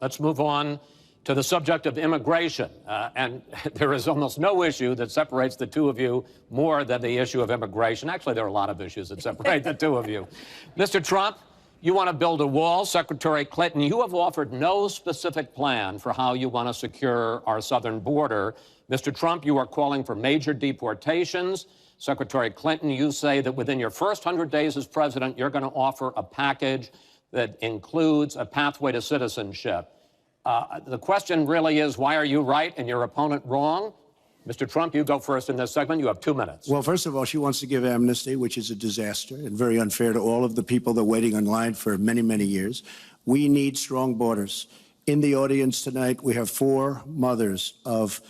Let's move on to the subject of immigration. And there is almost no issue that separates the two of you more than the issue of immigration. Actually, there are a lot of issues that separate the two of you. Mr. Trump, you want to build a wall. Secretary Clinton, you have offered no specific plan for how you want to secure our southern border. Mr. Trump, you are calling for major deportations. Secretary Clinton, you say that within your first 100 days as president, you're going to offer a package that includes a pathway to citizenship. The question really is, why are you right and your opponent wrong? Mr. Trump, you go first in this segment. You have 2 minutes. Well, first of all, she wants to give amnesty, which is a disaster and very unfair to all of the people that are waiting in line for many, many years. We need strong borders. In the audience tonight, we have 4 mothers of,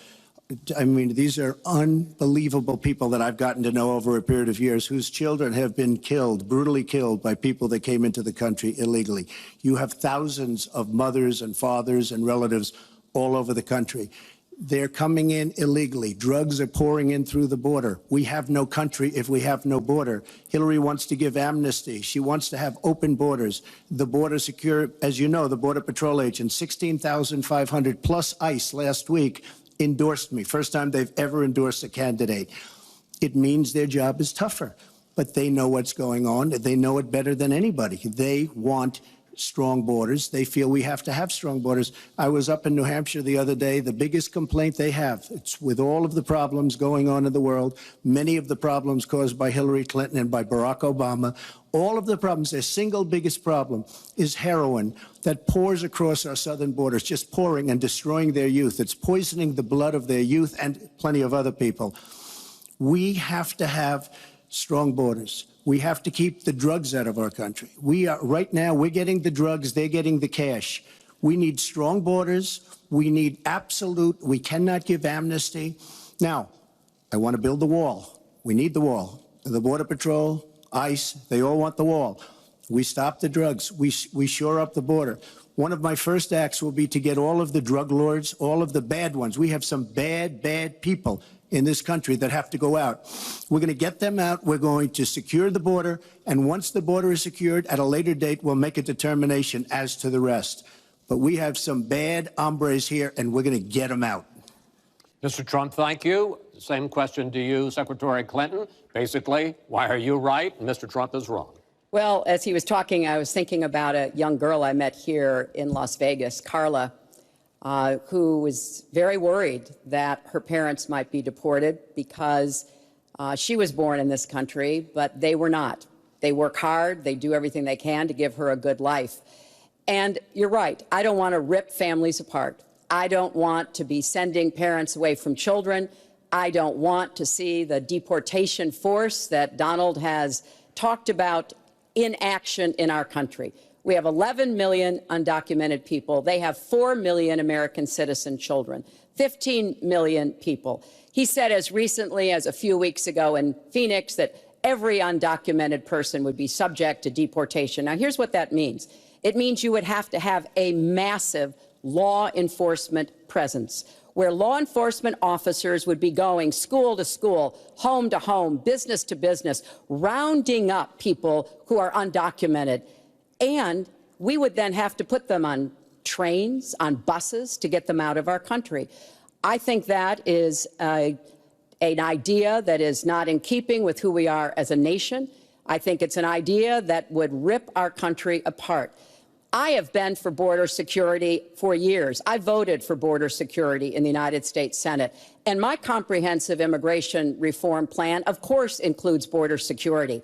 I mean, these are unbelievable people that I've gotten to know over a period of years whose children have been killed, brutally killed by people that came into the country illegally. You have thousands of mothers and fathers and relatives all over the country. They're coming in illegally. Drugs are pouring in through the border. We have no country if we have no border. Hillary wants to give amnesty. She wants to have open borders. The border secure, as you know, the Border Patrol agents, 16,500 plus ICE last week endorsed me. First time they've ever endorsed a candidate. It means their job is tougher, but they know what's going on. They know it better than anybody. They want strong borders. They feel we have to have strong borders. I was up in New Hampshire the other day. The biggest complaint they have, it's with all of the problems going on in the world, many of the problems caused by Hillary Clinton and by Barack Obama, all of the problems, their single biggest problem is heroin that pours across our southern borders, just pouring and destroying their youth. It's poisoning the blood of their youth and plenty of other people. We have to have strong borders. We have to keep the drugs out of our country. Right now, we're getting the drugs, they're getting the cash. We need strong borders. We need we cannot give amnesty. Now, I want to build the wall. We need the wall. The Border Patrol, ICE, they all want the wall. We stop the drugs. We shore up the border. One of my first acts will be to get all of the drug lords, all of the bad ones. We have some bad, bad people in this country that have to go out. We're going to get them out. We're going to secure the border. And once the border is secured, at a later date, we'll make a determination as to the rest. But we have some bad hombres here, and we're going to get them out. Mr. Trump, thank you. Same question to you, Secretary Clinton. Basically, why are you right and Mr. Trump is wrong? Well, as he was talking, I was thinking about a young girl I met here in Las Vegas, Carla, who was very worried that her parents might be deported because she was born in this country, but they were not. They work hard. They do everything they can to give her a good life. And you're right. I don't want to rip families apart. I don't want to be sending parents away from children. I don't want to see the deportation force that Donald has talked about in action in our country. We have 11 million undocumented people. They have 4 million American citizen children, 15 million people. He said as recently as a few weeks ago in Phoenix that every undocumented person would be subject to deportation. Now, here's what that means. It means you would have to have a massive law enforcement presence, where law enforcement officers would be going school to school, home to home, business to business, rounding up people who are undocumented. And we would then have to put them on trains, on buses to get them out of our country. I think that is an idea that is not in keeping with who we are as a nation. I think it's an idea that would rip our country apart. I have been for border security for years. I voted for border security in the United States Senate. And my comprehensive immigration reform plan, of course, includes border security.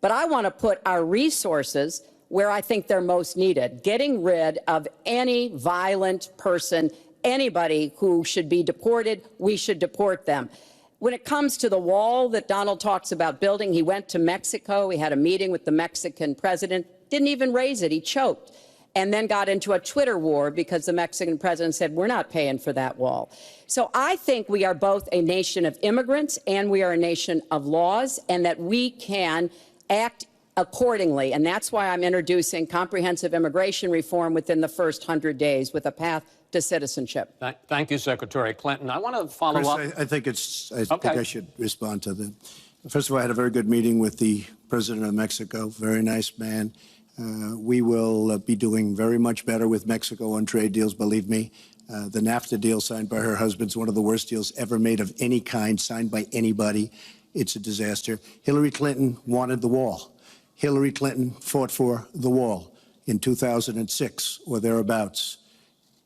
But I want to put our resources where I think they're most needed, getting rid of any violent person, anybody who should be deported, we should deport them. When it comes to the wall that Donald talks about building, he went to Mexico, he had a meeting with the Mexican president, didn't even raise it, he choked, and then got into a Twitter war because the Mexican president said, we're not paying for that wall. So I think we are both a nation of immigrants and we are a nation of laws, and that we can act accordingly. And that's why I'm introducing comprehensive immigration reform within the first 100 days with a path to citizenship. Thank you, Secretary Clinton. I want to follow up. I think I should respond to them. First of all, I had a very good meeting with the president of Mexico, very nice man. We will be doing very much better with Mexico on trade deals, believe me. The NAFTA deal signed by her husband is one of the worst deals ever made of any kind, signed by anybody. It's a disaster. Hillary Clinton wanted the wall. Hillary Clinton fought for the wall in 2006 or thereabouts.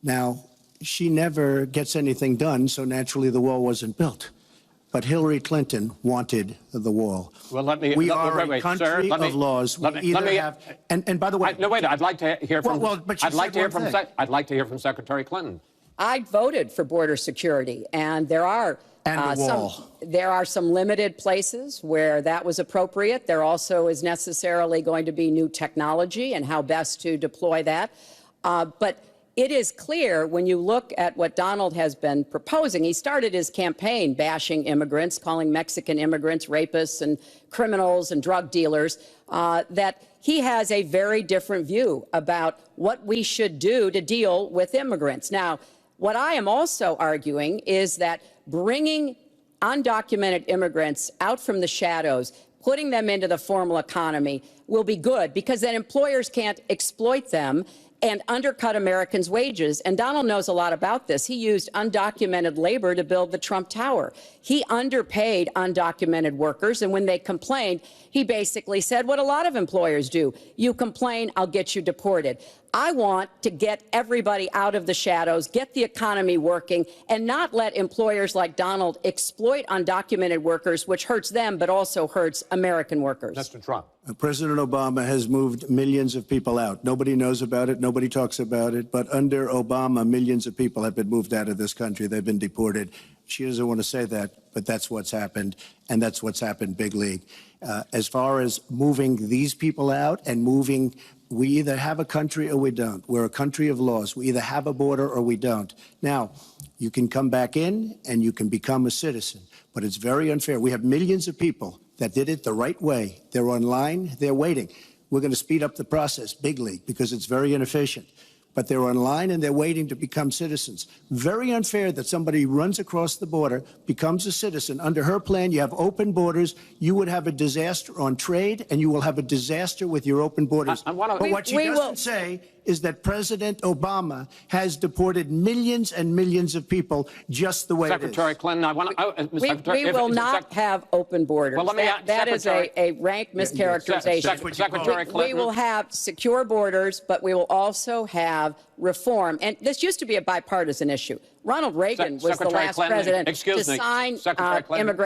Now, she never gets anything done, so naturally the wall wasn't built. But Hillary Clinton wanted the wall. Well, let me. We wait, are wait, a country sir, let me, of laws. We let me, either let me, have, and by the way, no, wait. I'd like to hear from. but you I'd like said to hear one from. thing. I'd like to hear from Secretary Clinton. I voted for border security, and there are And the wall. there are some limited places where that was appropriate. There also is necessarily going to be new technology and how best to deploy that. But it is clear when you look at what Donald has been proposing. He started his campaign bashing immigrants, calling Mexican immigrants rapists and criminals and drug dealers, that he has a very different view about what we should do to deal with immigrants. Now, what I am also arguing is that bringing undocumented immigrants out from the shadows, putting them into the formal economy will be good, because then employers can't exploit them and undercut Americans' wages. And Donald knows a lot about this. He used undocumented labor to build the Trump Tower. He underpaid undocumented workers, and when they complained, he basically said what a lot of employers do: you complain, I'll get you deported. I want to get everybody out of the shadows, get the economy working, and not let employers like Donald exploit undocumented workers, which hurts them but also hurts American workers. Mr. Trump. President Obama has moved millions of people out. Nobody knows about it. Nobody talks about it. But under Obama, millions of people have been moved out of this country. They've been deported. She doesn't want to say that, but that's what's happened, and that's what's happened big league. As far as moving these people out and moving, we either have a country or we don't. We're a country of laws. We either have a border or we don't. Now, you can come back in and you can become a citizen, but it's very unfair. We have millions of people that did it the right way. They're online, they're waiting. We're going to speed up the process, big league, because it's very inefficient. But they're online and they're waiting to become citizens. Very unfair that somebody runs across the border, becomes a citizen. Under her plan, you have open borders. You would have a disaster on trade, and you will have a disaster with your open borders. I wanna- But what she We doesn't will- say is that President Obama has deported millions and millions of people just the way Secretary it is. Clinton, I want to. We will not have open borders. Well, let me That is a rank mischaracterization. Secretary Clinton. We will have secure borders, but we will also have reform. And this used to be a bipartisan issue. Ronald Reagan was the Secretary last Clinton, president excuse to me, sign Secretary Clinton. immigration.